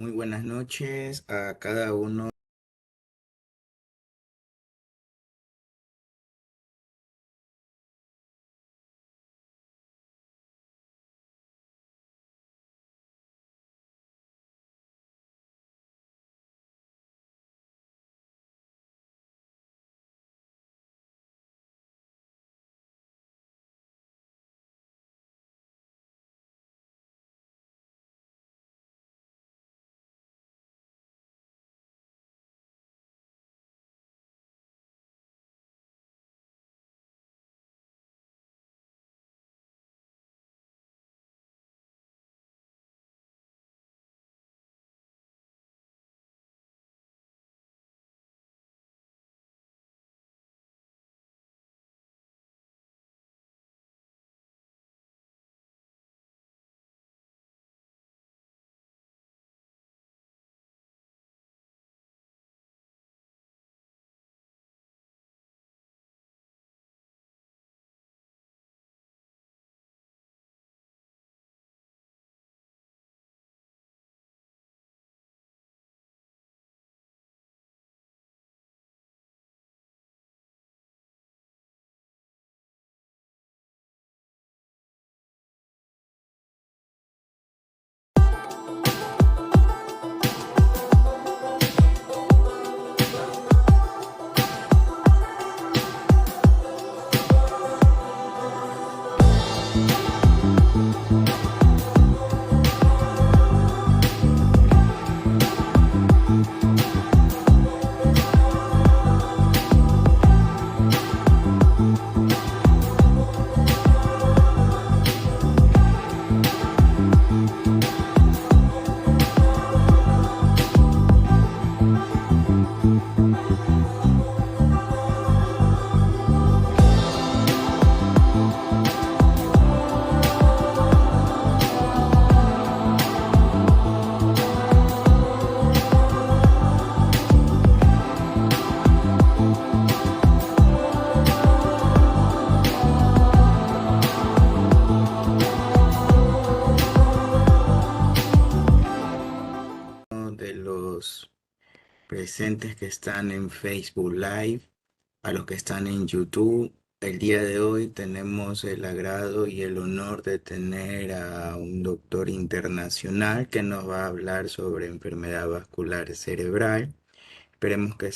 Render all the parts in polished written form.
Muy buenas noches a cada uno de los presentes que están en Facebook Live, a los que están en YouTube. El día de hoy tenemos el agrado y el honor de tener a un doctor internacional que nos va a hablar sobre enfermedad vascular cerebral. Esperemos que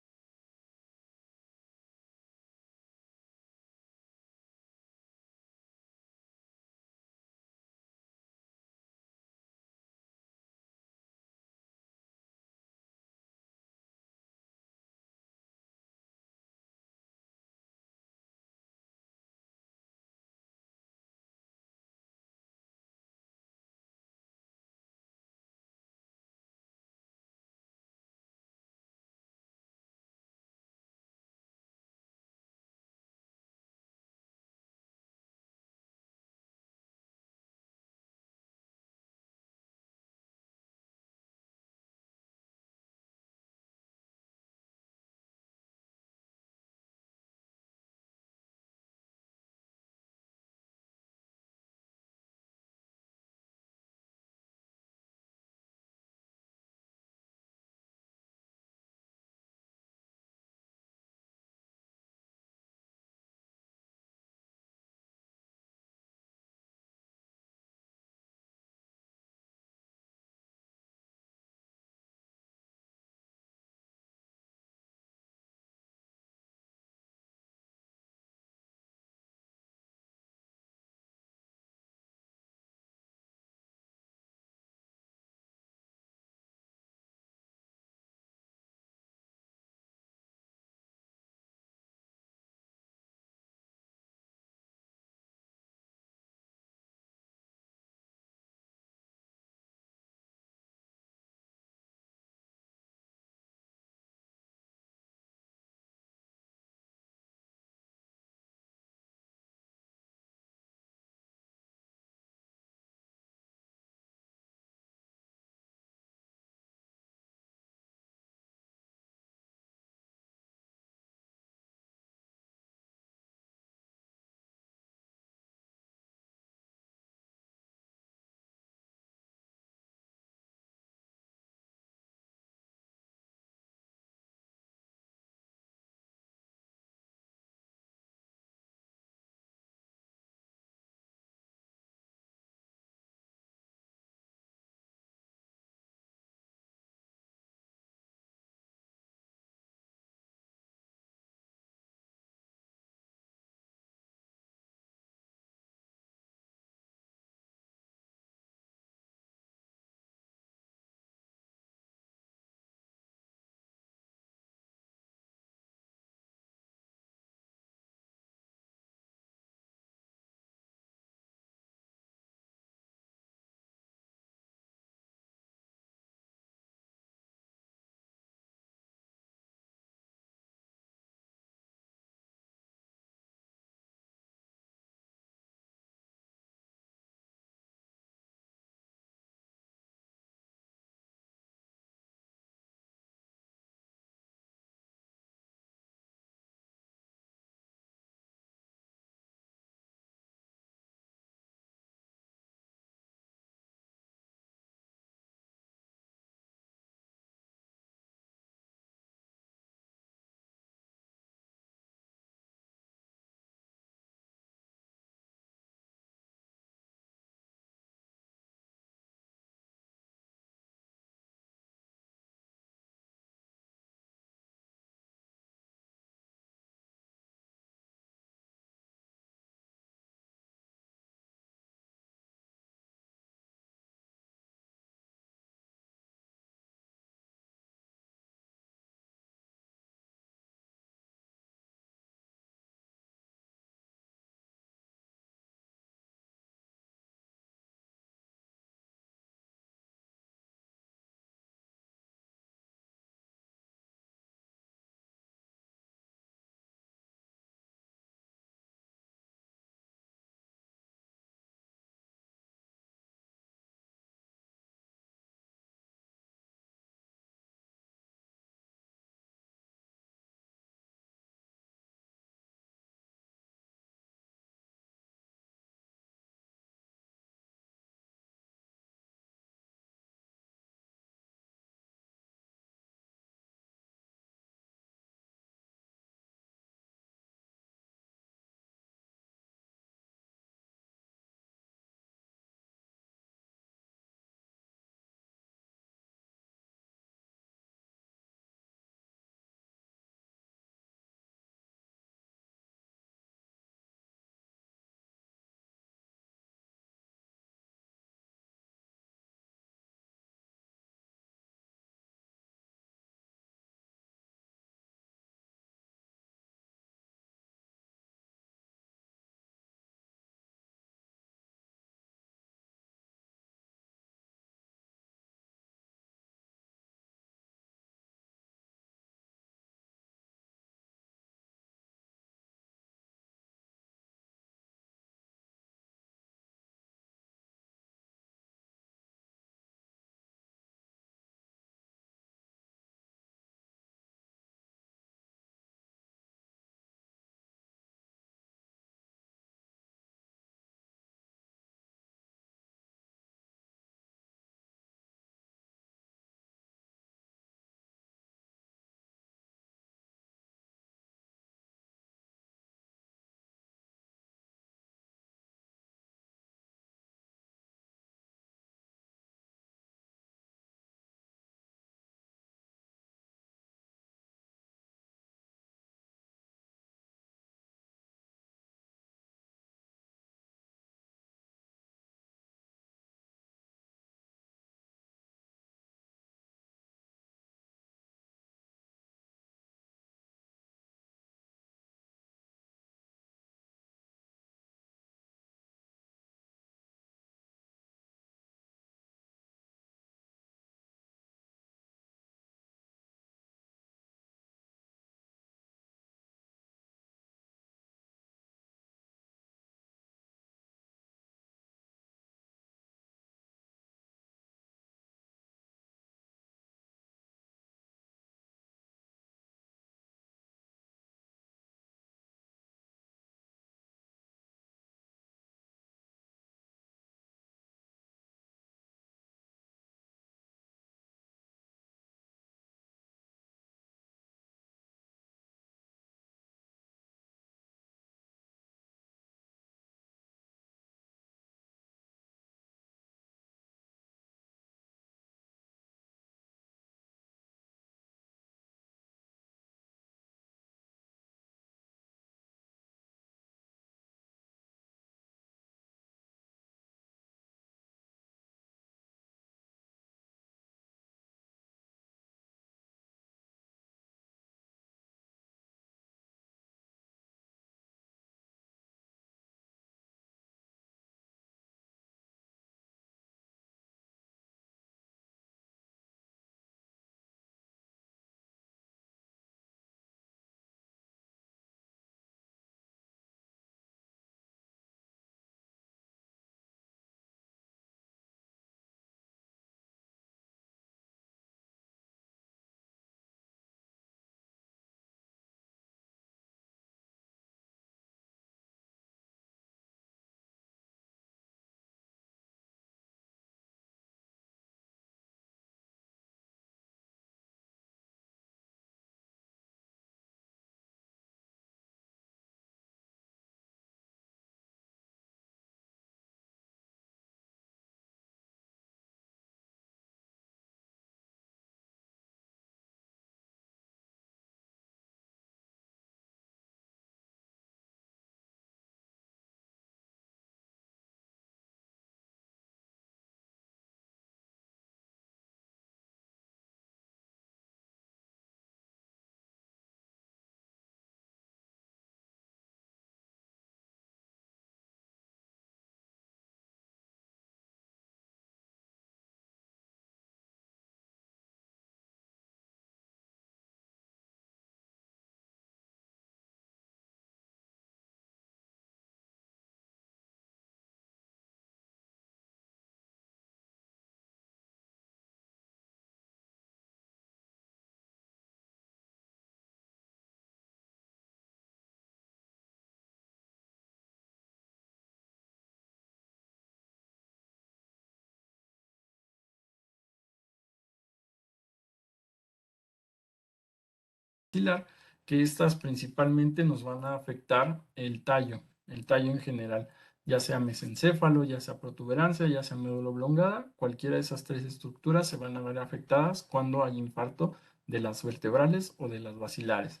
basilar, que estas principalmente nos van a afectar el tallo en general, ya sea mesencéfalo, ya sea protuberancia, ya sea médula oblongada, cualquiera de esas tres estructuras se van a ver afectadas cuando hay infarto de las vertebrales o de las basilares.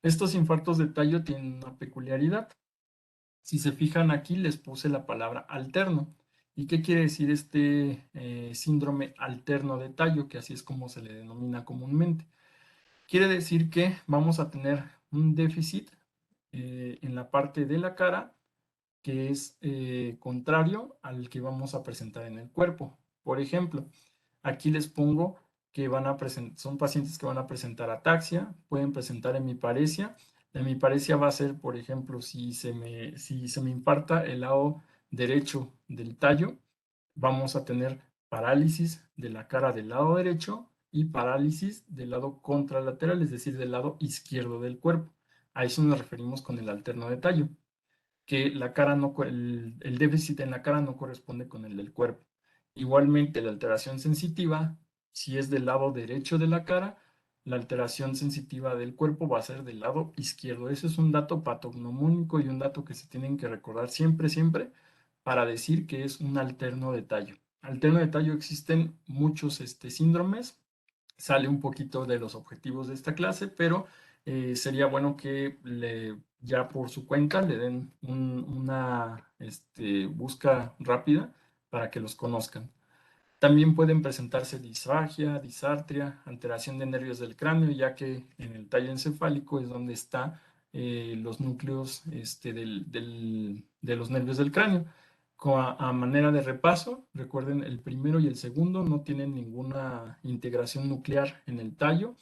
Estos infartos de tallo tienen una peculiaridad. Si se fijan aquí, les puse la palabra alterno. ¿Y qué quiere decir este síndrome alterno de tallo? Que así es como se le denomina comúnmente. Quiere decir que vamos a tener un déficit en la parte de la cara que es contrario al que vamos a presentar en el cuerpo. Por ejemplo, aquí les pongo que son pacientes que van a presentar ataxia, pueden presentar hemiparesia. La hemiparesia va a ser, por ejemplo, si se me infarta el lado derecho del tallo, vamos a tener parálisis de la cara del lado derecho y parálisis del lado contralateral, es decir, del lado izquierdo del cuerpo. A eso nos referimos con el alterno de tallo, que la cara no, el déficit en la cara no corresponde con el del cuerpo. Igualmente, la alteración sensitiva, si es del lado derecho de la cara, la alteración sensitiva del cuerpo va a ser del lado izquierdo. Ese es un dato patognomónico y un dato que se tienen que recordar siempre, siempre, para decir que es un alterno de tallo. Alterno de tallo existen muchos síndromes, sale un poquito de los objetivos de esta clase, pero sería bueno que ya por su cuenta le den una busca rápida para que los conozcan. También pueden presentarse disfagia, disartria, alteración de nervios del cráneo, ya que en el tallo encefálico es donde están los núcleos de los nervios del cráneo. A manera de repaso, recuerden, el primero y el segundo no tienen ninguna integración nuclear en el tallo.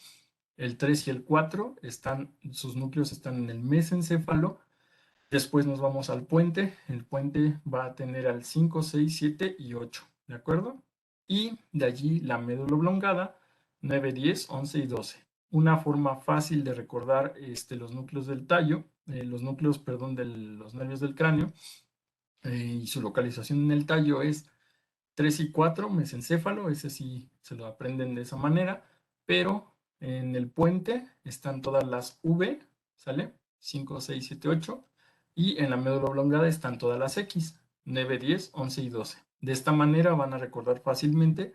El 3 y el 4 sus núcleos están en el mesencéfalo. Después nos vamos al puente. El puente va a tener al 5, 6, 7 y 8, ¿de acuerdo? Y de allí la médula oblongada, 9, 10, 11 y 12. Una forma fácil de recordar los núcleos del tallo, los núcleos, perdón, de los nervios del cráneo y su localización en el tallo es 3 y 4, mesencéfalo, ese sí se lo aprenden de esa manera, pero en el puente están todas las V, ¿sale? 5, 6, 7, 8, y en la médula oblongada están todas las X, 9, 10, 11 y 12. De esta manera van a recordar fácilmente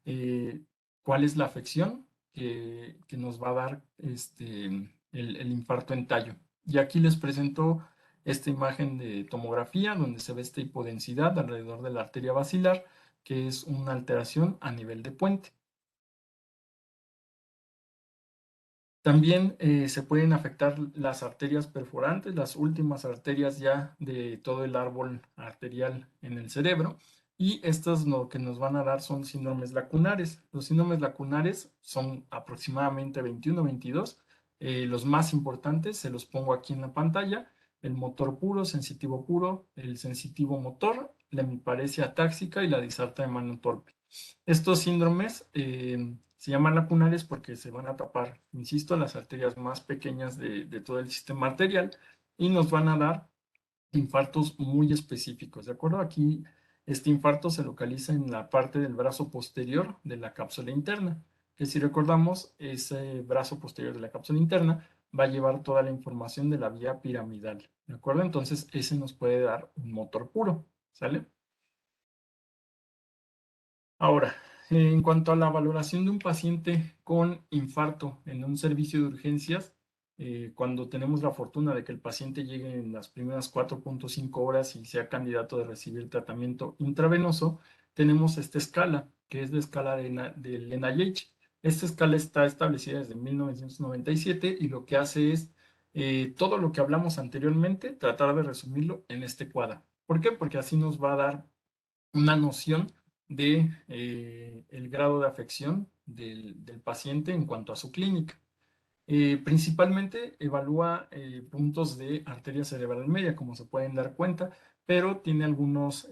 eh, cuál es la afección que nos va a dar el infarto en tallo. Y aquí les presento esta imagen de tomografía donde se ve esta hipodensidad alrededor de la arteria basilar, que es una alteración a nivel de puente. También se pueden afectar las arterias perforantes, las últimas arterias ya de todo el árbol arterial en el cerebro, y estas lo que nos van a dar son síndromes lacunares. Los síndromes lacunares son aproximadamente 21 o 22. Los más importantes se los pongo aquí en la pantalla: el motor puro, sensitivo puro, el sensitivo motor, la hemiparesia atáxica y la disartria de mano torpe. Estos síndromes se llaman lacunares porque se van a tapar, insisto, las arterias más pequeñas de todo el sistema arterial y nos van a dar infartos muy específicos, ¿de acuerdo? Aquí este infarto se localiza en la parte del brazo posterior de la cápsula interna, que si recordamos, ese brazo posterior de la cápsula interna va a llevar toda la información de la vía piramidal, ¿de acuerdo? Entonces ese nos puede dar un motor puro, ¿sale? Ahora, en cuanto a la valoración de un paciente con infarto en un servicio de urgencias, cuando tenemos la fortuna de que el paciente llegue en las primeras 4.5 horas y sea candidato de recibir tratamiento intravenoso, tenemos esta escala, que es la escala del NIH. Esta escala está establecida desde 1997 y lo que hace es todo lo que hablamos anteriormente, tratar de resumirlo en este cuadro. ¿Por qué? Porque así nos va a dar una noción de el grado de afección del paciente en cuanto a su clínica. Principalmente evalúa puntos de arteria cerebral media, como se pueden dar cuenta, pero tiene algunos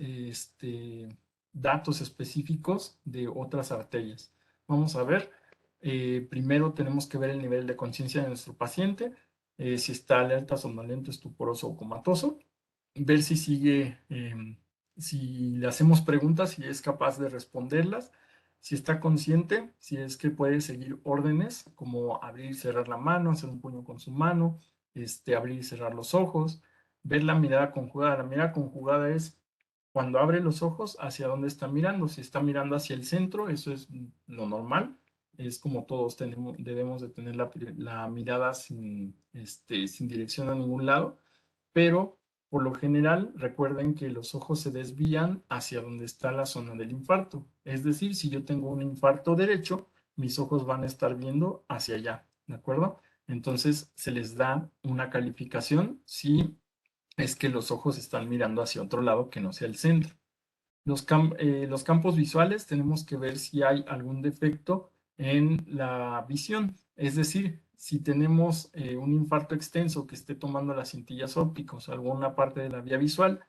datos específicos de otras arterias. Vamos a ver. Primero tenemos que ver el nivel de conciencia de nuestro paciente, si está alerta, somnoliento, estuporoso o comatoso, ver si sigue, si le hacemos preguntas y es capaz de responderlas. Si está consciente, si es que puede seguir órdenes como abrir y cerrar la mano, hacer un puño con su mano, abrir y cerrar los ojos, ver la mirada conjugada. La mirada conjugada es cuando abre los ojos, hacia dónde está mirando. Si está mirando hacia el centro, eso es lo normal. Es como todos debemos de tener la mirada sin dirección a ningún lado, pero por lo general recuerden que los ojos se desvían hacia donde está la zona del infarto. Es decir, si yo tengo un infarto derecho, mis ojos van a estar viendo hacia allá, ¿de acuerdo? Entonces se les da una calificación si es que los ojos están mirando hacia otro lado que no sea el centro. Los campos visuales tenemos que ver si hay algún defecto en la visión. Es decir, si tenemos un infarto extenso que esté tomando las cintillas ópticas o alguna parte de la vía visual,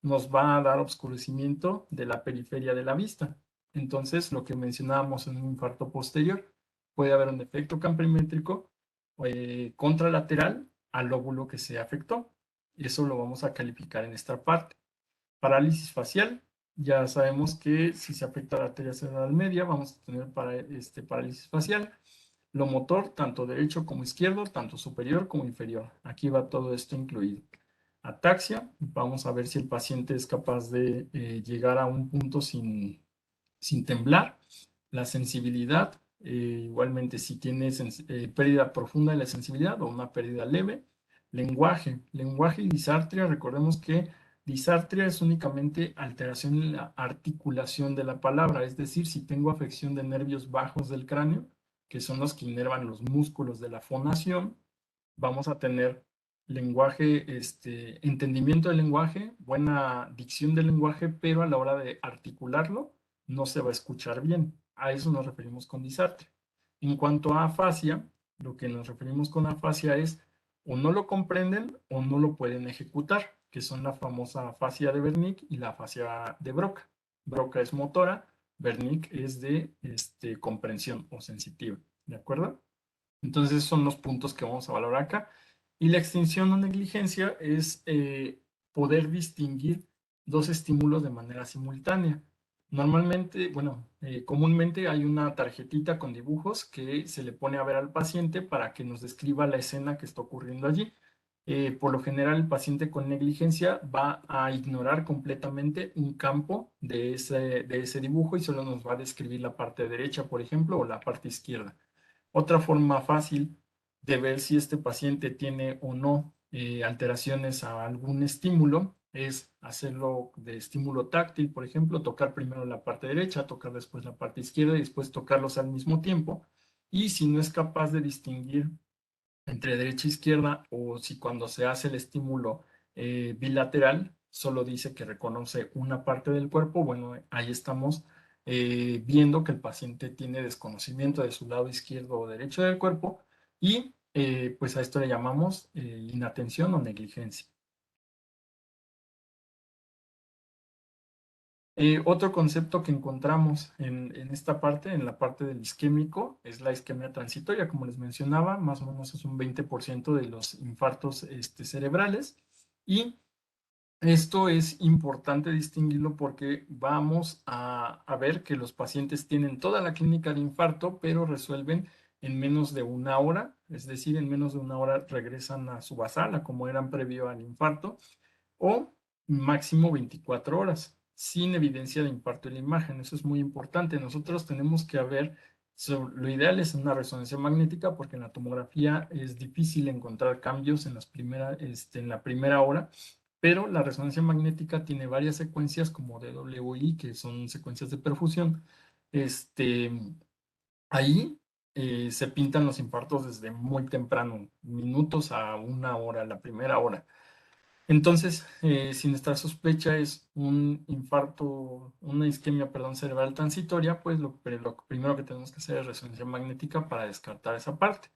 nos va a dar oscurecimiento de la periferia de la vista. Entonces, lo que mencionábamos en un infarto posterior, puede haber un defecto campimétrico contralateral al lóbulo que se afectó. Eso lo vamos a calificar en esta parte. Parálisis facial, ya sabemos que si se afecta la arteria cerebral media, vamos a tener parálisis facial. Lo motor, tanto derecho como izquierdo, tanto superior como inferior. Aquí va todo esto incluido. Ataxia, vamos a ver si el paciente es capaz de llegar a un punto sin temblar. La sensibilidad, igualmente si tiene pérdida profunda de la sensibilidad o una pérdida leve. Lenguaje y disartria, recordemos que disartria es únicamente alteración en la articulación de la palabra, es decir, si tengo afección de nervios bajos del cráneo, que son los que inervan los músculos de la fonación, vamos a tener lenguaje, entendimiento del lenguaje, buena dicción del lenguaje, pero a la hora de articularlo no se va a escuchar bien. A eso nos referimos con disartria. En cuanto a afasia, lo que nos referimos con afasia es o no lo comprenden o no lo pueden ejecutar, que son la famosa afasia de Wernicke y la afasia de Broca. Broca es motora, Wernicke es de comprensión o sensitiva, ¿de acuerdo? Entonces, esos son los puntos que vamos a valorar acá. Y la extinción o negligencia es poder distinguir dos estímulos de manera simultánea. Normalmente, bueno, comúnmente hay una tarjetita con dibujos que se le pone a ver al paciente para que nos describa la escena que está ocurriendo allí. Por lo general, el paciente con negligencia va a ignorar completamente un campo de ese dibujo y solo nos va a describir la parte derecha, por ejemplo, o la parte izquierda. Otra forma fácil de ver si este paciente tiene o no alteraciones a algún estímulo es hacerlo de estímulo táctil, por ejemplo, tocar primero la parte derecha, tocar después la parte izquierda y después tocarlos al mismo tiempo. Y si no es capaz de distinguir entre derecha e izquierda o si cuando se hace el estímulo bilateral solo dice que reconoce una parte del cuerpo, bueno, ahí estamos viendo que el paciente tiene desconocimiento de su lado izquierdo o derecho del cuerpo y pues a esto le llamamos inatención o negligencia. Otro concepto que encontramos en esta parte, en la parte del isquémico, es la isquemia transitoria. Como les mencionaba, más o menos es un 20% de los infartos cerebrales. Y esto es importante distinguirlo porque vamos a ver que los pacientes tienen toda la clínica de infarto, pero resuelven en menos de una hora, es decir, en menos de una hora regresan a su basal, a como eran previo al infarto, o máximo 24 horas, sin evidencia de infarto en la imagen. Eso es muy importante. Nosotros tenemos que ver, lo ideal es una resonancia magnética porque en la tomografía es difícil encontrar cambios en la primera hora, pero la resonancia magnética tiene varias secuencias como DWI, que son secuencias de perfusión. Ahí se pintan los infartos desde muy temprano, minutos a una hora, la primera hora. Entonces, si nuestra sospecha es un infarto, una isquemia, perdón, cerebral transitoria, pues lo primero que tenemos que hacer es resonancia magnética para descartar esa parte.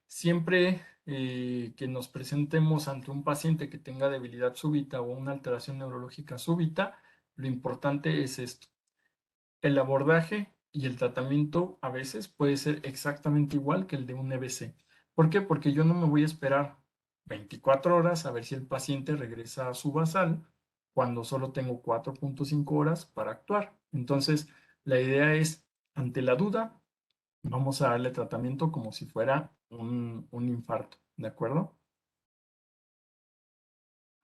Siempre que nos presentemos ante un paciente que tenga debilidad súbita o una alteración neurológica súbita, lo importante es esto. El abordaje y el tratamiento a veces puede ser exactamente igual que el de un EBC. ¿Por qué? Porque yo no me voy a esperar 24 horas a ver si el paciente regresa a su basal cuando solo tengo 4.5 horas para actuar. Entonces, La idea es, ante la duda, vamos a darle tratamiento como si fuera un infarto, ¿de acuerdo?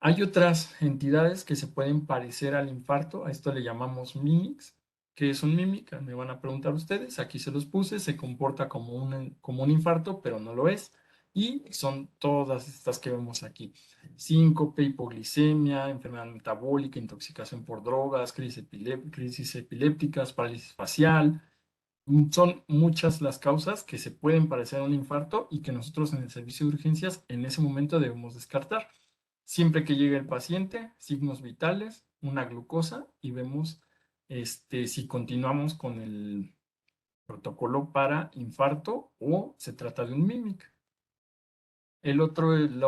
Hay otras entidades que se pueden parecer al infarto, a esto le llamamos mimics. ¿Qué es un mimic? Me van a preguntar ustedes, aquí se los puse, se comporta como un infarto, pero no lo es. Y son todas estas que vemos aquí. Síncope, hipoglicemia, enfermedad metabólica, intoxicación por drogas, crisis epilépticas, parálisis facial. Son muchas las causas que se pueden parecer a un infarto y que nosotros en el servicio de urgencias en ese momento debemos descartar. Siempre que llegue el paciente, signos vitales, una glucosa y vemos si continuamos con el protocolo para infarto o se trata de un MIMIC. La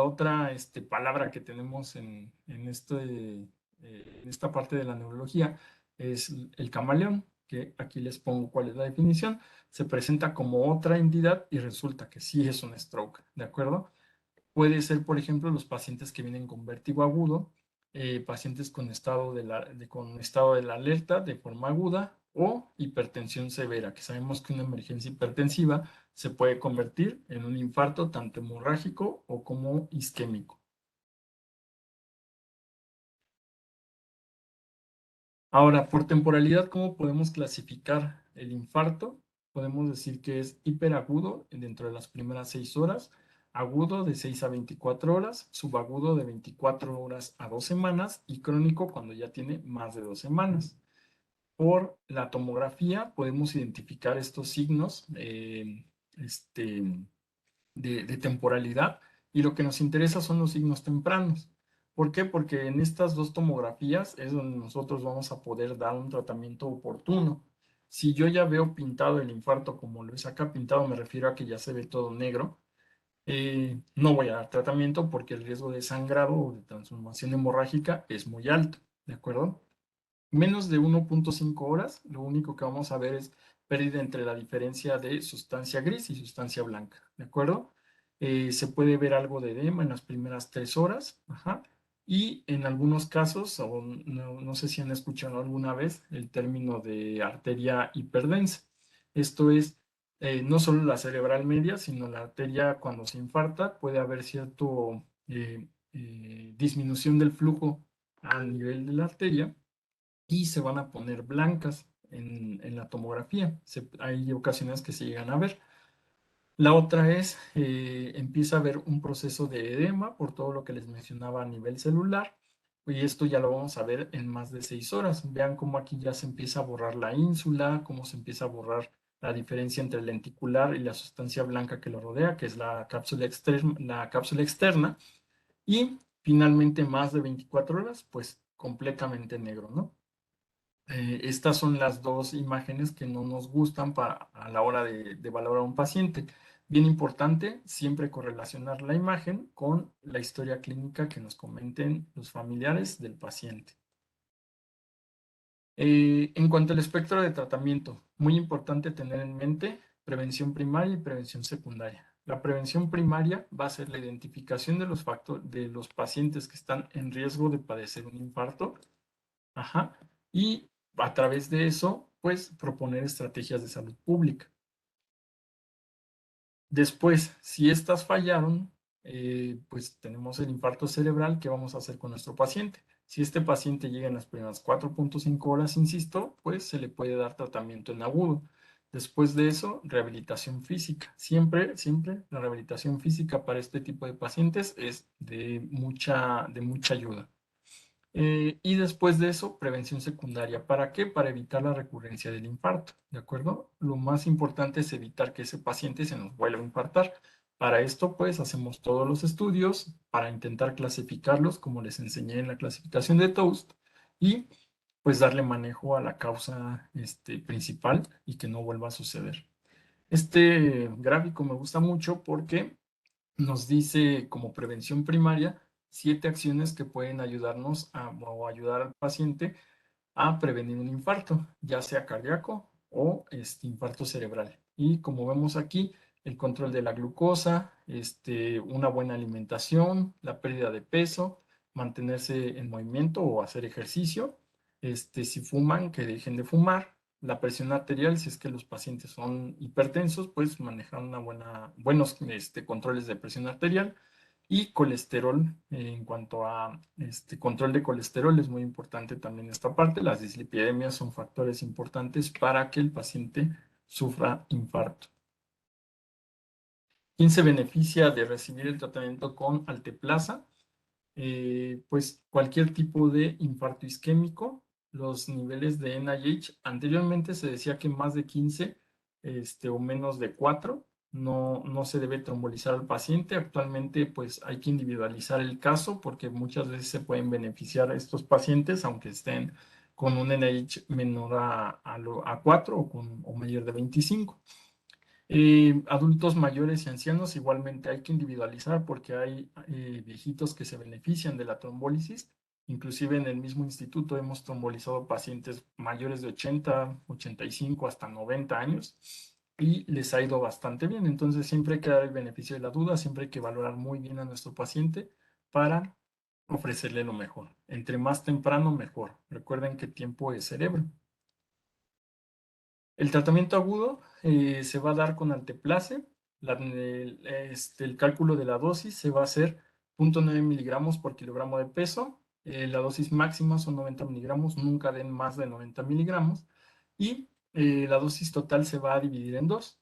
otra palabra que tenemos en esta parte de la neurología es el camaleón, que aquí les pongo cuál es la definición. Se presenta como otra entidad y resulta que sí es un stroke, ¿de acuerdo? Puede ser, por ejemplo, los pacientes que vienen con vértigo agudo, pacientes con con estado de la alerta de forma aguda o hipertensión severa, que sabemos que una emergencia hipertensiva se puede convertir en un infarto tanto hemorrágico o como isquémico. Ahora, por temporalidad, ¿cómo podemos clasificar el infarto? Podemos decir que es hiperagudo dentro de las primeras 6 horas, agudo de 6 a 24 horas, subagudo de 24 horas a 2 semanas y crónico cuando ya tiene más de 2 semanas. Por la tomografía podemos identificar estos signos este, de temporalidad y lo que nos interesa son los signos tempranos. ¿Por qué? Porque en estas dos tomografías es donde nosotros vamos a poder dar un tratamiento oportuno. Si yo ya veo pintado el infarto como lo es acá pintado, me refiero a que ya se ve todo negro, no voy a dar tratamiento porque el riesgo de sangrado o de transformación hemorrágica es muy alto, ¿de acuerdo? Menos de 1.5 horas, lo único que vamos a ver es pérdida entre la diferencia de sustancia gris y sustancia blanca, ¿de acuerdo? Se puede ver algo de edema en las primeras 3 horas, ajá, y en algunos casos, o no sé si han escuchado alguna vez el término de arteria hiperdensa. Esto es no solo la cerebral media, sino la arteria cuando se infarta, puede haber cierto disminución del flujo a nivel de la arteria y se van a poner blancas en la tomografía. Hay ocasiones que se llegan a ver. La otra es, empieza a haber un proceso de edema por todo lo que les mencionaba a nivel celular. Y esto ya lo vamos a ver en más de 6 horas. Vean cómo aquí ya se empieza a borrar la ínsula, cómo se empieza a borrar la diferencia entre el lenticular y la sustancia blanca que lo rodea, que es la cápsula externa. Y finalmente, más de 24 horas, pues completamente negro, ¿no? Estas son las dos imágenes que no nos gustan a la hora de valorar a un paciente. Bien importante, siempre correlacionar la imagen con la historia clínica que nos comenten los familiares del paciente. En cuanto al espectro de tratamiento, muy importante tener en mente prevención primaria y prevención secundaria. La prevención primaria va a ser la identificación de de los pacientes que están en riesgo de padecer un infarto. Ajá. Y a través de eso, pues proponer estrategias de salud pública. Después, si estas fallaron, pues tenemos el infarto cerebral, ¿qué vamos a hacer con nuestro paciente? Si este paciente llega en las primeras 4.5 horas, insisto, pues se le puede dar tratamiento en agudo. Después de eso, rehabilitación física. Siempre, siempre la rehabilitación física para este tipo de pacientes es de mucha ayuda. Y después de eso, prevención secundaria. ¿Para qué? Para evitar la recurrencia del infarto, ¿de acuerdo? Lo más importante es evitar que ese paciente se nos vuelva a infartar. Para esto, pues, hacemos todos los estudios para intentar clasificarlos, como les enseñé en la clasificación de Toast, y pues darle manejo a la causa principal y que no vuelva a suceder. Este gráfico me gusta mucho porque nos dice como prevención primaria 7 acciones que pueden ayudarnos o ayudar al paciente a prevenir un infarto, ya sea cardíaco o infarto cerebral. Y como vemos aquí, el control de la glucosa, una buena alimentación, la pérdida de peso, mantenerse en movimiento o hacer ejercicio, si fuman, que dejen de fumar, la presión arterial, si es que los pacientes son hipertensos, pues manejar buenos controles de presión arterial. Y colesterol, en cuanto a control de colesterol, es muy importante también esta parte. Las dislipidemias son factores importantes para que el paciente sufra infarto. ¿Quién se beneficia de recibir el tratamiento con alteplasa? Pues cualquier tipo de infarto isquémico. Los niveles de NIH, anteriormente se decía que más de 15 o menos de 4 no se debe trombolizar al paciente. Actualmente pues hay que individualizar el caso porque muchas veces se pueden beneficiar a estos pacientes aunque estén con un NIH menor a 4 o mayor de 25. Adultos mayores y ancianos igualmente hay que individualizar porque hay viejitos que se benefician de la trombólisis. Inclusive en el mismo instituto hemos trombolizado pacientes mayores de 80, 85 hasta 90 años y les ha ido bastante bien. Entonces siempre hay que dar el beneficio de la duda, siempre hay que valorar muy bien a nuestro paciente para ofrecerle lo mejor. Entre más temprano, mejor. Recuerden que tiempo es cerebro. El tratamiento agudo se va a dar con alteplase. El cálculo de la dosis se va a hacer 0.9 miligramos por kilogramo de peso. La dosis máxima son 90 miligramos, nunca den más de 90 miligramos. Y la dosis total se va a dividir en dos.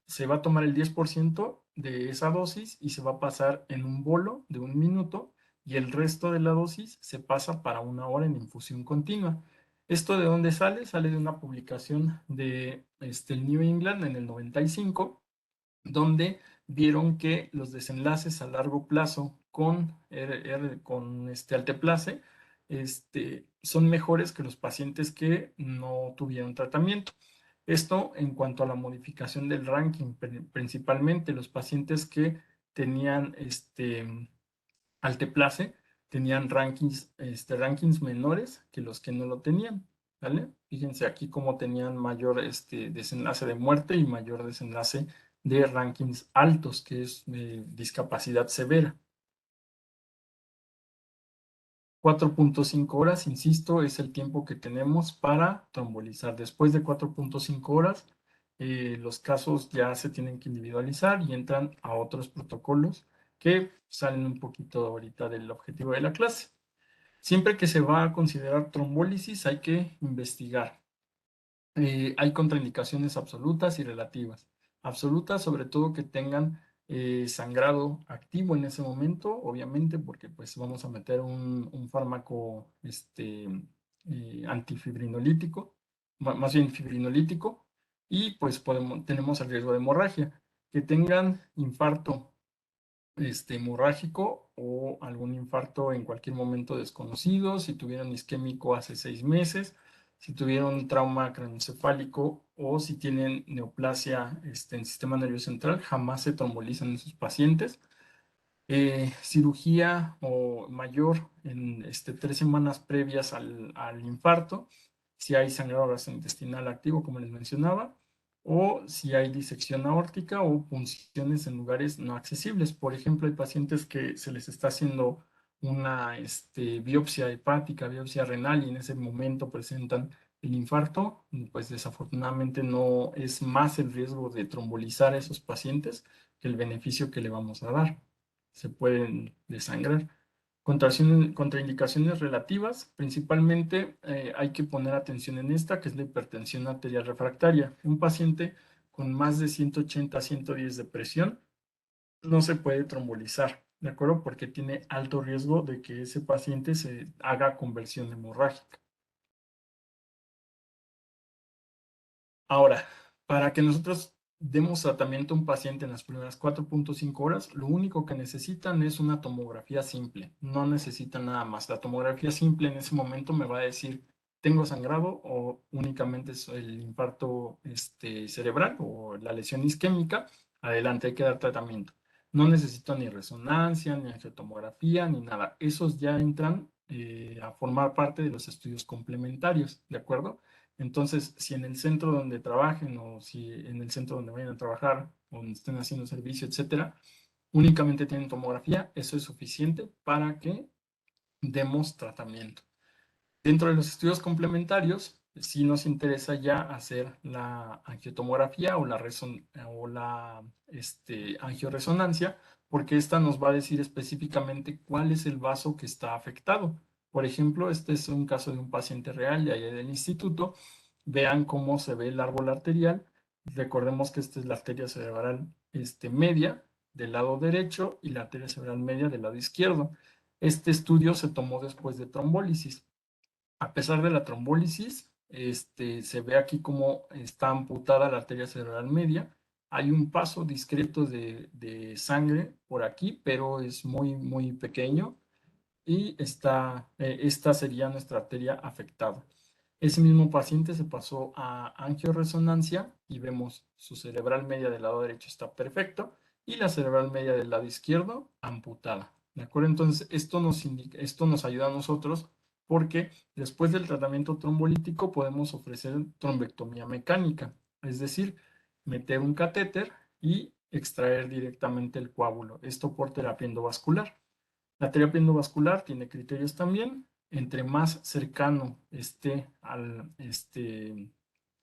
Se va a tomar el 10% de esa dosis y se va a pasar en un bolo de 1 minuto y el resto de la dosis se pasa para 1 hora en infusión continua. ¿Esto de dónde sale? Sale de una publicación de el New England en el 95, donde vieron que los desenlaces a largo plazo con alteplase son mejores que los pacientes que no tuvieron tratamiento. Esto en cuanto a la modificación del ranking, principalmente los pacientes que tenían alteplase tenían rankings menores que los que no lo tenían, ¿vale? Fíjense aquí cómo tenían mayor desenlace de muerte y mayor desenlace de rankings altos, que es discapacidad severa. 4.5 horas, insisto, es el tiempo que tenemos para trombolizar. Después de 4.5 horas, los casos ya se tienen que individualizar y entran a otros protocolos que salen un poquito ahorita del objetivo de la clase. Siempre que se va a considerar trombólisis hay que investigar. Hay contraindicaciones absolutas y relativas. Absolutas, sobre todo que tengan sangrado activo en ese momento, obviamente, porque pues vamos a meter un fármaco antifibrinolítico, más bien fibrinolítico, y pues tenemos el riesgo de hemorragia. Que tengan infarto hemorrágico o algún infarto en cualquier momento desconocido, si tuvieron isquémico hace 6 meses, si tuvieron trauma craneoencefálico o si tienen neoplasia en sistema nervioso central, jamás se trombolizan en sus pacientes. Cirugía o mayor en 3 semanas previas al infarto, si hay sangrado gastrointestinal activo, como les mencionaba, o si hay disección aórtica o punciones en lugares no accesibles. Por ejemplo, hay pacientes que se les está haciendo una biopsia hepática, biopsia renal y en ese momento presentan el infarto, pues desafortunadamente no es más el riesgo de trombolizar a esos pacientes que el beneficio que le vamos a dar. Se pueden desangrar. Contraindicaciones relativas, principalmente hay que poner atención en esta, que es la hipertensión arterial refractaria. Un paciente con más de 180 a 110 de presión no se puede trombolizar, ¿de acuerdo? Porque tiene alto riesgo de que ese paciente se haga conversión hemorrágica. Ahora, para que nosotros demos tratamiento a un paciente en las primeras 4.5 horas, lo único que necesitan es una tomografía simple, no necesitan nada más. La tomografía simple en ese momento me va a decir, ¿tengo sangrado o únicamente es el infarto cerebral o la lesión isquémica? Adelante, hay que dar tratamiento. No necesito ni resonancia, ni angiotomografía, ni nada. Esos ya entran a formar parte de los estudios complementarios, ¿de acuerdo? Entonces, si en el centro donde trabajen o si en el centro donde vayan a trabajar o donde estén haciendo servicio, etcétera, únicamente tienen tomografía, eso es suficiente para que demos tratamiento. Dentro de los estudios complementarios, sí nos interesa ya hacer la angiotomografía o la angioresonancia, porque esta nos va a decir específicamente cuál es el vaso que está afectado. Por ejemplo, este es un caso de un paciente real de allá del instituto. Vean cómo se ve el árbol arterial. Recordemos que esta es la arteria cerebral media del lado derecho y la arteria cerebral media del lado izquierdo. Este estudio se tomó después de trombólisis. A pesar de la trombólisis, se ve aquí cómo está amputada la arteria cerebral media. Hay un paso discreto de sangre por aquí, pero es muy, muy pequeño y esta sería nuestra arteria afectada. Ese mismo paciente se pasó a angioresonancia y vemos su cerebral media del lado derecho está perfecto y la cerebral media del lado izquierdo amputada. ¿De acuerdo? Entonces, esto nos ayuda a nosotros porque después del tratamiento trombolítico podemos ofrecer trombectomía mecánica, es decir, meter un catéter y extraer directamente el coágulo. Esto por terapia endovascular. La terapia endovascular tiene criterios también. Entre más cercano esté en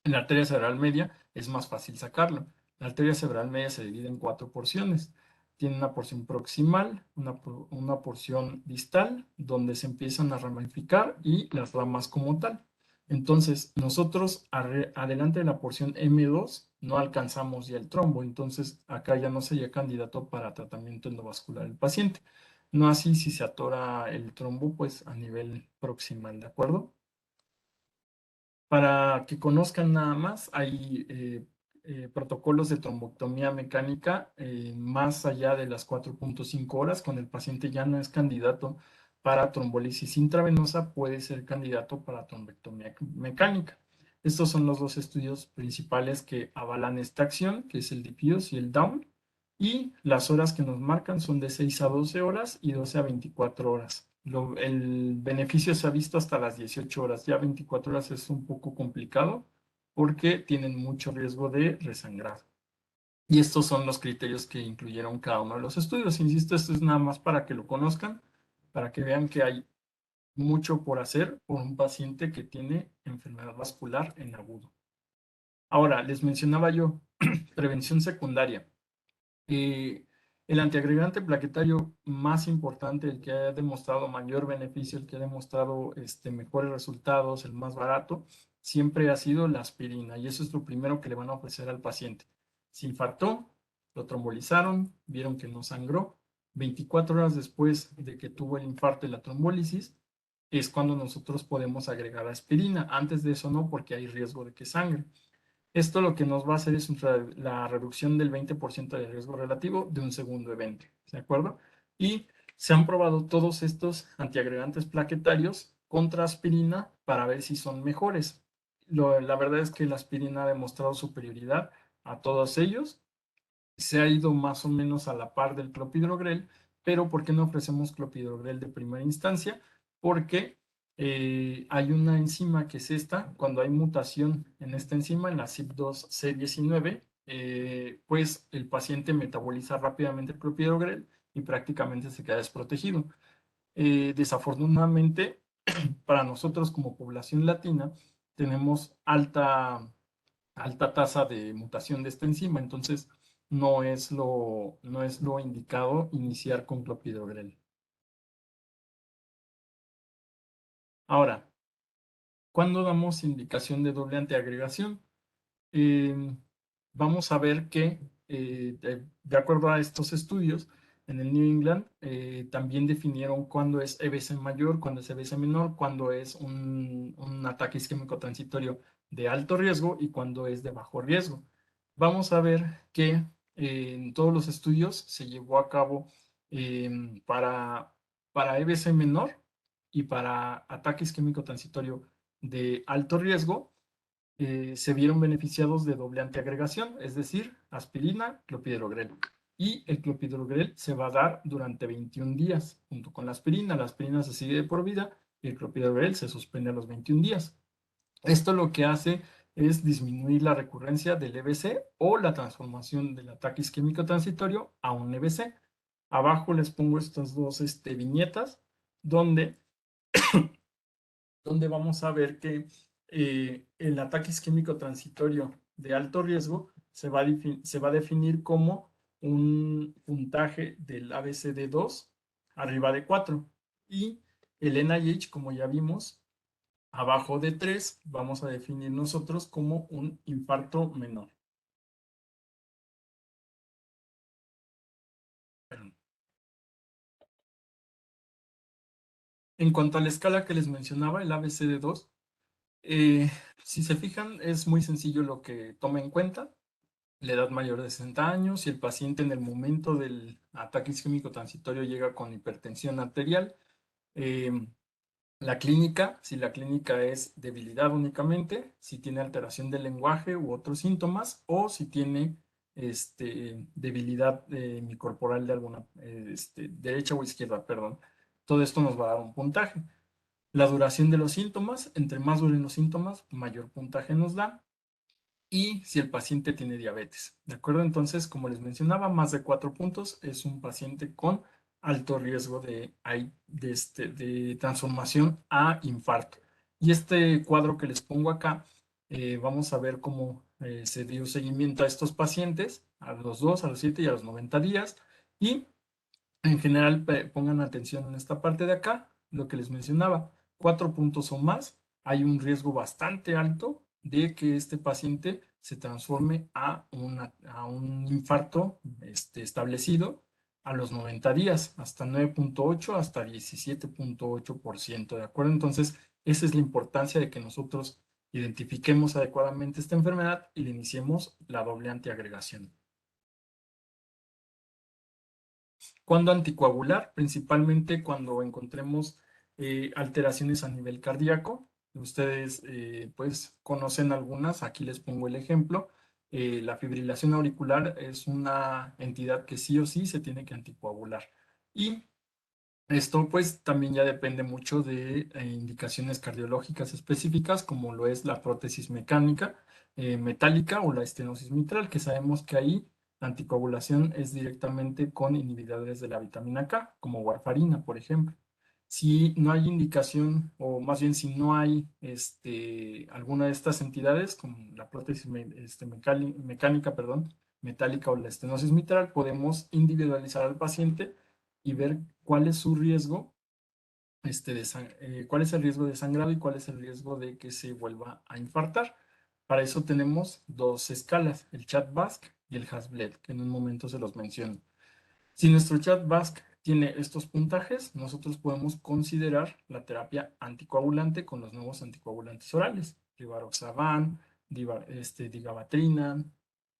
la arteria cerebral media, es más fácil sacarlo. La arteria cerebral media se divide en 4 porciones. Tiene una porción proximal, una porción distal, donde se empiezan a ramificar y las ramas como tal. Entonces, nosotros adelante de la porción M2 no alcanzamos ya el trombo, entonces acá ya no sería candidato para tratamiento endovascular el paciente. No así si se atora el trombo, pues a nivel proximal, ¿de acuerdo? Para que conozcan nada más, hay protocolos de trombectomía mecánica más allá de las 4.5 horas, cuando el paciente ya no es candidato para trombólisis intravenosa, puede ser candidato para trombectomía mecánica. Estos son los dos estudios principales que avalan esta acción, que es el DIFUSE y el DOWN, y las horas que nos marcan son de 6 a 12 horas y 12 a 24 horas. El beneficio se ha visto hasta las 18 horas. Ya 24 horas es un poco complicado porque tienen mucho riesgo de resangrado. Y estos son los criterios que incluyeron cada uno de los estudios. Insisto, esto es nada más para que lo conozcan, para que vean que hay mucho por hacer por un paciente que tiene enfermedad vascular en agudo. Ahora, les mencionaba yo prevención secundaria. El antiagregante plaquetario más importante, el que ha demostrado mayor beneficio, el que ha demostrado mejores resultados, el más barato, siempre ha sido la aspirina. Y eso es lo primero que le van a ofrecer al paciente. Se infartó, lo trombolizaron, vieron que no sangró. 24 horas después de que tuvo el infarto y la trombólisis, es cuando nosotros podemos agregar aspirina. Antes de eso no, porque hay riesgo de que sangre. Esto lo que nos va a hacer es la reducción del 20% del riesgo relativo de un segundo evento, ¿de acuerdo? Y se han probado todos estos antiagregantes plaquetarios contra aspirina para ver si son mejores. La verdad es que la aspirina ha demostrado superioridad a todos ellos. Se ha ido más o menos a la par del clopidogrel, pero ¿por qué no ofrecemos clopidogrel de primera instancia? Porque hay una enzima que es esta, cuando hay mutación en esta enzima, en la CYP2C19, pues el paciente metaboliza rápidamente el clopidogrel y prácticamente se queda desprotegido. Desafortunadamente, para nosotros como población latina, tenemos alta tasa de mutación de esta enzima, entonces no es lo indicado iniciar con clopidogrel. Ahora, ¿cuándo damos indicación de doble antiagregación? Eh, Vamos a ver que, de acuerdo a estos estudios, en el New England también definieron cuándo es EBC mayor, cuándo es EBC menor, cuándo es un ataque isquémico transitorio de alto riesgo y cuándo es de bajo riesgo. Vamos a ver que en todos los estudios se llevó a cabo para EBC menor y para ataque isquémico transitorio de alto riesgo, se vieron beneficiados de doble antiagregación, es decir, aspirina, clopidogrel. Y el clopidogrel se va a dar durante 21 días junto con la aspirina. La aspirina se sigue de por vida y el clopidogrel se suspende a los 21 días. Esto lo que hace es disminuir la recurrencia del EBC o la transformación del ataque isquémico transitorio a un EBC. Abajo les pongo estas dos viñetas donde vamos a ver que el ataque isquémico transitorio de alto riesgo se va a definir como un puntaje del ABCD2 arriba de 4 y el NIH, como ya vimos, abajo de 3 vamos a definir nosotros como un infarto menor. En cuanto a la escala que les mencionaba, el ABCD2, si se fijan, es muy sencillo lo que toma en cuenta. La edad mayor de 60 años, si el paciente en el momento del ataque isquémico transitorio llega con hipertensión arterial, eh, la clínica, si la clínica es debilidad únicamente, si tiene alteración del lenguaje u otros síntomas, o si tiene debilidad corporal de alguna, derecha o izquierda, perdón. Todo esto nos va a dar un puntaje. La duración de los síntomas, entre más duren los síntomas, mayor puntaje nos da. Y si el paciente tiene diabetes. ¿De acuerdo? Entonces, como les mencionaba, más de 4 puntos es un paciente con alto riesgo de transformación a infarto. Y este cuadro que les pongo acá, vamos a ver cómo se dio seguimiento a estos pacientes, a los 2, a los 7 y a los 90 días. Y en general, pongan atención en esta parte de acá, lo que les mencionaba, 4 puntos o más, hay un riesgo bastante alto de que este paciente se transforme a un infarto establecido a los 90 días, hasta 9.8, hasta 17.8%, ¿de acuerdo? Entonces, esa es la importancia de que nosotros identifiquemos adecuadamente esta enfermedad y le iniciemos la doble antiagregación. ¿Cuándo anticoagular? Principalmente cuando encontremos alteraciones a nivel cardíaco. Ustedes pues conocen algunas, aquí les pongo el ejemplo. La fibrilación auricular es una entidad que sí o sí se tiene que anticoagular. Y esto pues también ya depende mucho de indicaciones cardiológicas específicas como lo es la prótesis mecánica, metálica o la estenosis mitral, que sabemos que ahí la anticoagulación es directamente con inhibidores de la vitamina K, como warfarina, por ejemplo. Si no hay indicación, o más bien si no hay alguna de estas entidades, como la prótesis mecánica, perdón, metálica o la estenosis mitral, podemos individualizar al paciente y ver cuál es su riesgo, cuál es el riesgo de sangrado y cuál es el riesgo de que se vuelva a infartar. Para eso tenemos dos escalas, el CHAD-VASc y el Hasbled, que en un momento se los menciono. Si nuestro CHAD-VASc tiene estos puntajes, nosotros podemos considerar la terapia anticoagulante con los nuevos anticoagulantes orales, rivaroxaban, digabatrina,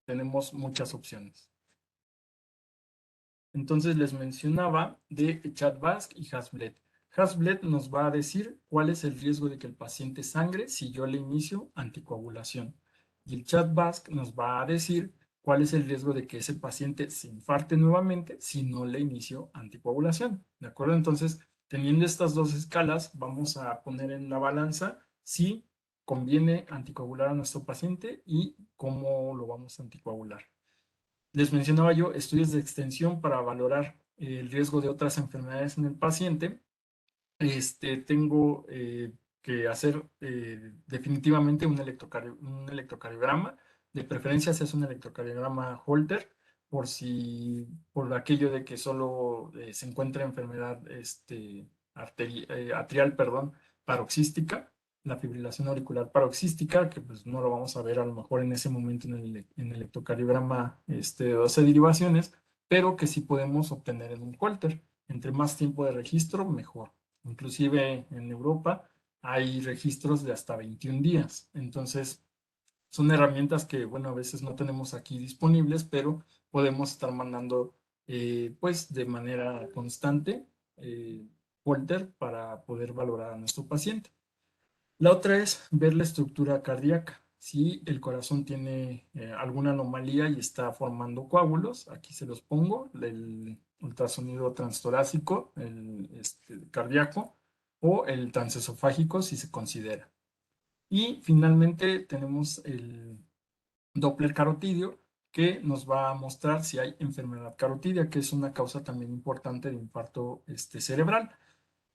tenemos muchas opciones. Entonces les mencionaba de CHAD-VASc y Hasbled. Hasbled nos va a decir cuál es el riesgo de que el paciente sangre si yo le inicio anticoagulación. Y el CHAD-VASc nos va a decir cuál es el riesgo de que ese paciente se infarte nuevamente si no le inicio anticoagulación. ¿De acuerdo? Entonces, teniendo estas dos escalas, vamos a poner en la balanza si conviene anticoagular a nuestro paciente y cómo lo vamos a anticoagular. Les mencionaba yo estudios de extensión para valorar el riesgo de otras enfermedades en el paciente. Tengo que hacer definitivamente un electrocardiograma. De preferencia se hace un electrocardiograma Holter por aquello de que solo se encuentra enfermedad atrial, perdón, paroxística, la fibrilación auricular paroxística, que pues no lo vamos a ver a lo mejor en ese momento en el electrocardiograma de 12 derivaciones, pero que sí podemos obtener en un Holter. Entre más tiempo de registro, mejor. Inclusive en Europa hay registros de hasta 21 días. Entonces, son herramientas que, bueno, a veces no tenemos aquí disponibles, pero podemos estar mandando, pues, de manera constante, Holter para poder valorar a nuestro paciente. La otra es ver la estructura cardíaca. Si el corazón tiene alguna anomalía y está formando coágulos, aquí se los pongo, el ultrasonido transtorácico, el cardíaco o el transesofágico si se considera. Y finalmente tenemos el Doppler carotidio que nos va a mostrar si hay enfermedad carotidia, que es una causa también importante de infarto cerebral.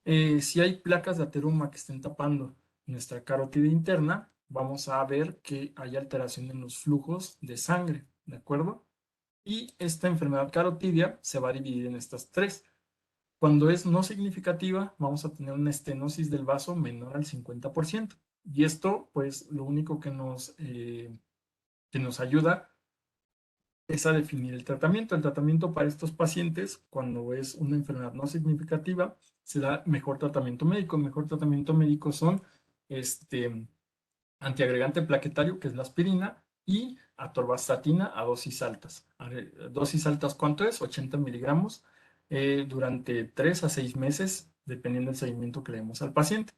Si hay placas de ateroma que estén tapando nuestra carótida interna, vamos a ver que hay alteración en los flujos de sangre, ¿de acuerdo? Y esta enfermedad carotidia se va a dividir en estas tres. Cuando es no significativa, vamos a tener una estenosis del vaso menor al 50%. Y esto, pues, lo único que nos ayuda es a definir el tratamiento. El tratamiento para estos pacientes, cuando es una enfermedad no significativa, se da mejor tratamiento médico. El mejor tratamiento médico son este, antiagregante plaquetario, que es la aspirina, y atorvastatina a dosis altas. Dosis altas, ¿cuánto es? 80 miligramos durante 3 a 6 meses, dependiendo del seguimiento que le demos al paciente.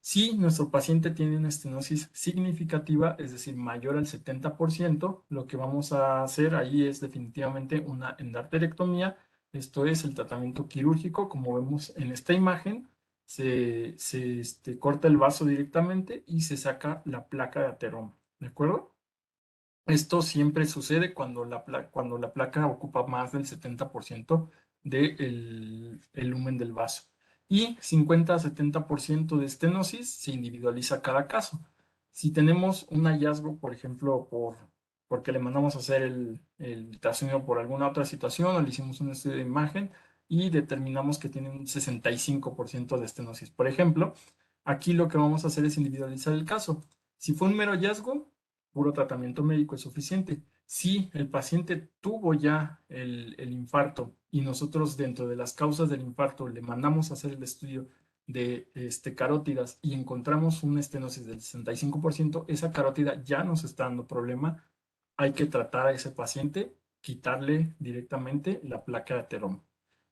Si nuestro paciente tiene una estenosis significativa, es decir, mayor al 70%, lo que vamos a hacer ahí es definitivamente una endarterectomía. Esto es el tratamiento quirúrgico, como vemos en esta imagen. Se corta el vaso directamente y se saca la placa de ateroma. ¿De acuerdo? Esto siempre sucede cuando la placa ocupa más del 70% del el lumen del vaso. Y 50 a 70% de estenosis se individualiza cada caso. Si tenemos un hallazgo, por ejemplo, porque le mandamos a hacer el ultrasonido por alguna otra situación o le hicimos un estudio de imagen y determinamos que tiene un 65% de estenosis, por ejemplo, aquí lo que vamos a hacer es individualizar el caso. Si fue un mero hallazgo, puro tratamiento médico es suficiente. Si el paciente tuvo ya el infarto y nosotros dentro de las causas del infarto le mandamos a hacer el estudio de carótidas y encontramos una estenosis del 65%, esa carótida ya nos está dando problema. Hay que tratar a ese paciente, quitarle directamente la placa de ateroma.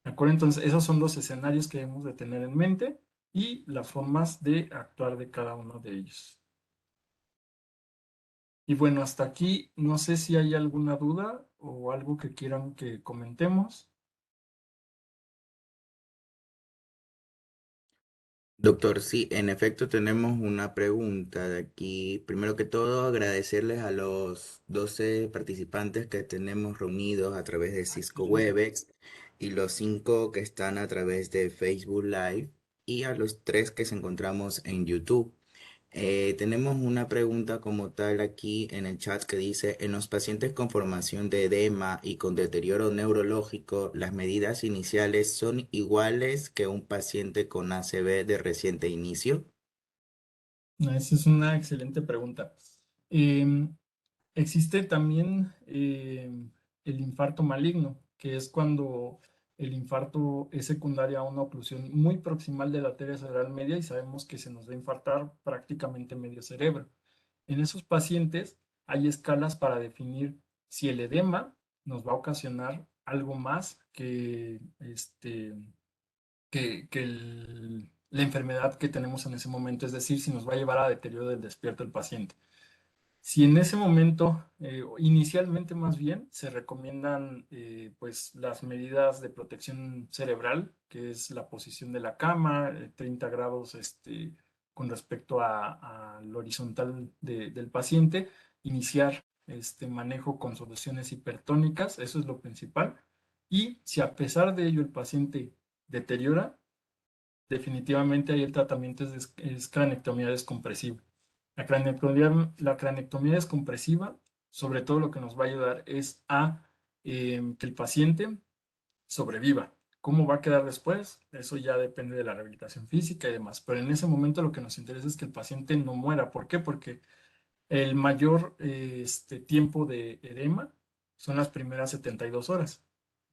¿De acuerdo? Entonces, esos son los escenarios que debemos de tener en mente y las formas de actuar de cada uno de ellos. Y bueno, hasta aquí no sé si hay alguna duda o algo que quieran que comentemos. Doctor, sí, en efecto tenemos una pregunta de aquí. Primero que todo, agradecerles a los 12 participantes que tenemos reunidos a través de Cisco Webex y los 5 que están a través de Facebook Live y a los 3 que se encontramos en YouTube. Tenemos una pregunta como tal aquí en el chat que dice, en los pacientes con formación de edema y con deterioro neurológico, ¿las medidas iniciales son iguales que un paciente con ACV de reciente inicio? Esa es una excelente pregunta. Em, Existe también el infarto maligno, que es cuando el infarto es secundario a una oclusión muy proximal de la arteria cerebral media y sabemos que se nos va a infartar prácticamente medio cerebro. En esos pacientes hay escalas para definir si el edema nos va a ocasionar algo más que la enfermedad que tenemos en ese momento, es decir, si nos va a llevar a deterioro del despierto del paciente. Si en ese momento, inicialmente más bien, se recomiendan pues las medidas de protección cerebral, que es la posición de la cama, 30 grados con respecto al horizontal del paciente, iniciar este manejo con soluciones hipertónicas, eso es lo principal. Y si a pesar de ello el paciente deteriora, definitivamente ahí el tratamiento es cranectomía descompresiva. La cranectomía descompresiva, sobre todo lo que nos va a ayudar es a que el paciente sobreviva. ¿Cómo va a quedar después? Eso ya depende de la rehabilitación física y demás. Pero en ese momento lo que nos interesa es que el paciente no muera. ¿Por qué? Porque el mayor tiempo de edema son las primeras 72 horas.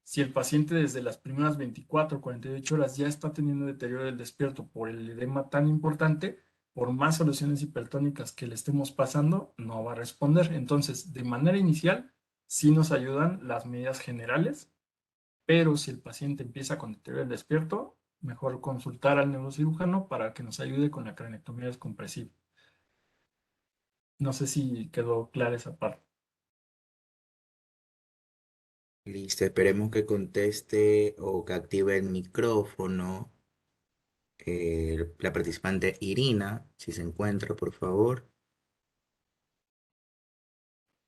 Si el paciente desde las primeras 24 o 48 horas ya está teniendo deterioro del despierto por el edema tan importante, por más soluciones hipertónicas que le estemos pasando, no va a responder. Entonces, de manera inicial, sí nos ayudan las medidas generales, pero si el paciente empieza con deterioro del despierto, mejor consultar al neurocirujano para que nos ayude con la cranectomía descompresiva. No sé si quedó clara esa parte. Listo, esperemos que conteste o que active el micrófono la participante Irina, si se encuentra, por favor.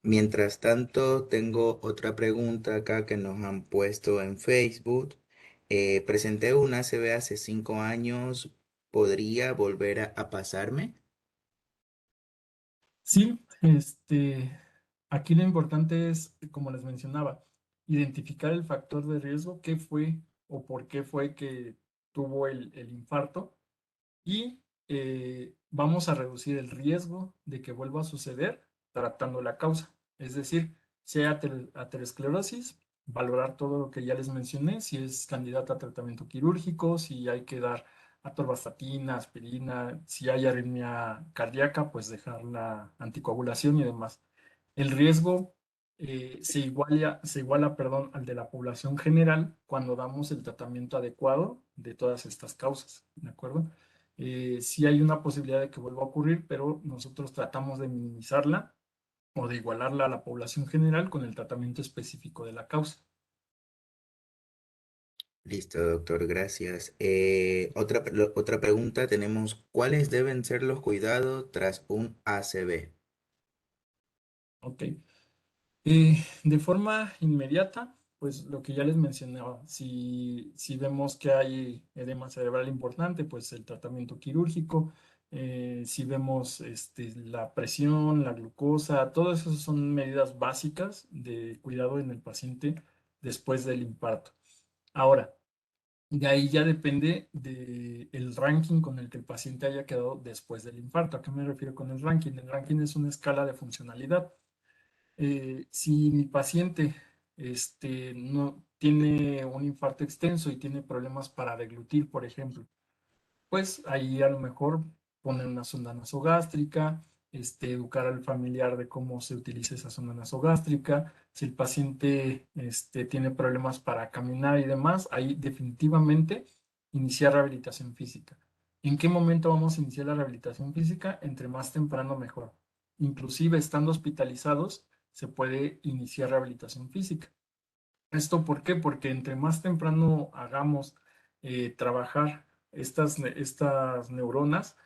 Mientras tanto, tengo otra pregunta acá que nos han puesto en Facebook. Presenté una ACV hace 5 años. ¿Podría volver a pasarme? Sí, aquí lo importante es, como les mencionaba, identificar el factor de riesgo, qué fue o por qué fue que tuvo el infarto y vamos a reducir el riesgo de que vuelva a suceder tratando la causa. Es decir, si hay aterosclerosis, valorar todo lo que ya les mencioné, si es candidata a tratamiento quirúrgico, si hay que dar atorvastatina, aspirina, si hay arritmia cardíaca, pues dejar la anticoagulación y demás. El riesgo se iguala, perdón, al de la población general cuando damos el tratamiento adecuado de todas estas causas, ¿de acuerdo? Sí hay una posibilidad de que vuelva a ocurrir, pero nosotros tratamos de minimizarla o de igualarla a la población general con el tratamiento específico de la causa. Listo, doctor, gracias. Otra pregunta tenemos, ¿cuáles deben ser los cuidados tras un ACV? Ok. De forma inmediata, pues lo que ya les mencionaba, si vemos que hay edema cerebral importante, pues el tratamiento quirúrgico, si vemos la presión, la glucosa, todas esas son medidas básicas de cuidado en el paciente después del infarto. Ahora, de ahí ya depende del ranking con el que el paciente haya quedado después del infarto. ¿A qué me refiero con el ranking? El ranking es una escala de funcionalidad. Si mi paciente no tiene un infarto extenso y tiene problemas para deglutir, por ejemplo, pues ahí a lo mejor poner una sonda nasogástrica, educar al familiar de cómo se utiliza esa sonda nasogástrica. Si el paciente tiene problemas para caminar y demás, ahí definitivamente iniciar rehabilitación física. ¿En qué momento vamos a iniciar la rehabilitación física? Entre más temprano mejor. Inclusive estando hospitalizados, se puede iniciar rehabilitación física. ¿Esto por qué? Porque entre más temprano hagamos trabajar estas neuronas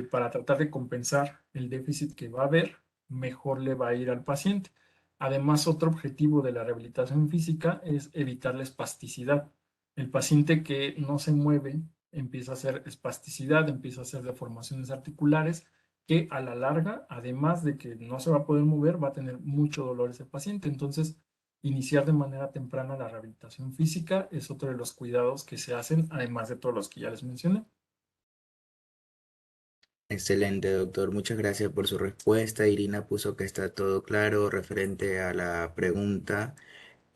para tratar de compensar el déficit que va a haber, mejor le va a ir al paciente. Además, otro objetivo de la rehabilitación física es evitar la espasticidad. El paciente que no se mueve empieza a hacer espasticidad, empieza a hacer deformaciones articulares que a la larga, además de que no se va a poder mover, va a tener mucho dolor ese paciente. Entonces, iniciar de manera temprana la rehabilitación física es otro de los cuidados que se hacen, además de todos los que ya les mencioné. Excelente, doctor. Muchas gracias por su respuesta. Irina puso que está todo claro referente a la pregunta.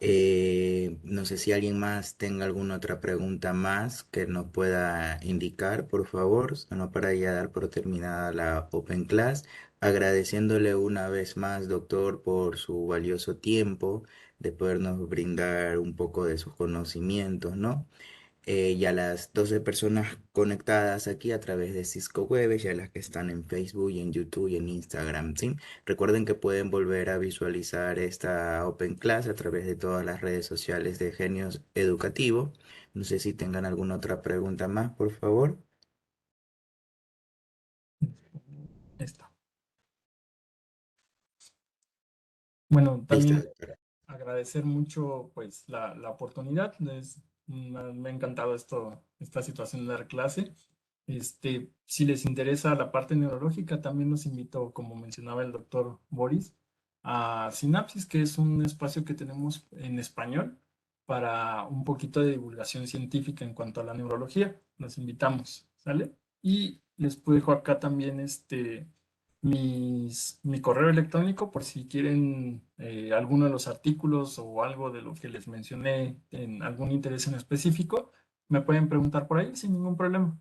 No sé si alguien más tenga alguna otra pregunta más que nos pueda indicar, por favor, no para ya dar por terminada la Open Class, agradeciéndole una vez más, doctor, por su valioso tiempo de podernos brindar un poco de sus conocimientos, ¿no? Y a las 12 personas conectadas aquí a través de Cisco Web, y a las que están en Facebook y en YouTube y en Instagram, ¿sí? Recuerden que pueden volver a visualizar esta Open Class a través de todas las redes sociales de Genios Educativo. No sé si tengan alguna otra pregunta más, por favor. Esta. Bueno, Listo, también doctora. agradecer mucho pues la oportunidad. Me ha encantado esta situación de dar clase. Si les interesa la parte neurológica, también los invito, como mencionaba el doctor Boris, a Sinapsis, que es un espacio que tenemos en español para un poquito de divulgación científica en cuanto a la neurología. Los invitamos, ¿sale? Y les dejo acá también mi correo electrónico por si quieren alguno de los artículos o algo de lo que les mencioné en algún interés en específico, me pueden preguntar por ahí sin ningún problema.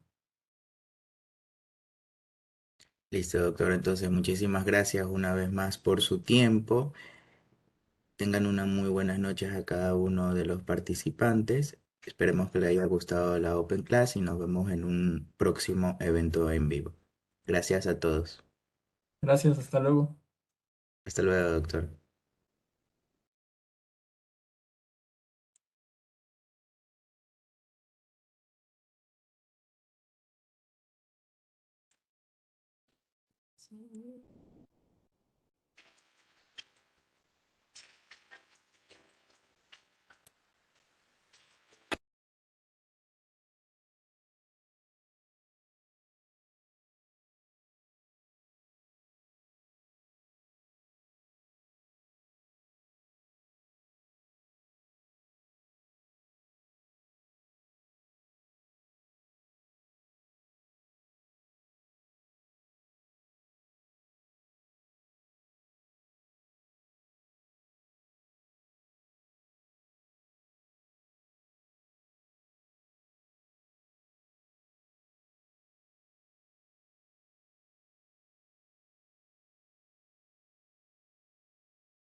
Listo, doctor. Entonces, muchísimas gracias una vez más por su tiempo. Tengan unas muy buenas noches a cada uno de los participantes. Esperemos que les haya gustado la Open Class y nos vemos en un próximo evento en vivo. Gracias a todos. Gracias, hasta luego. Hasta luego, doctor.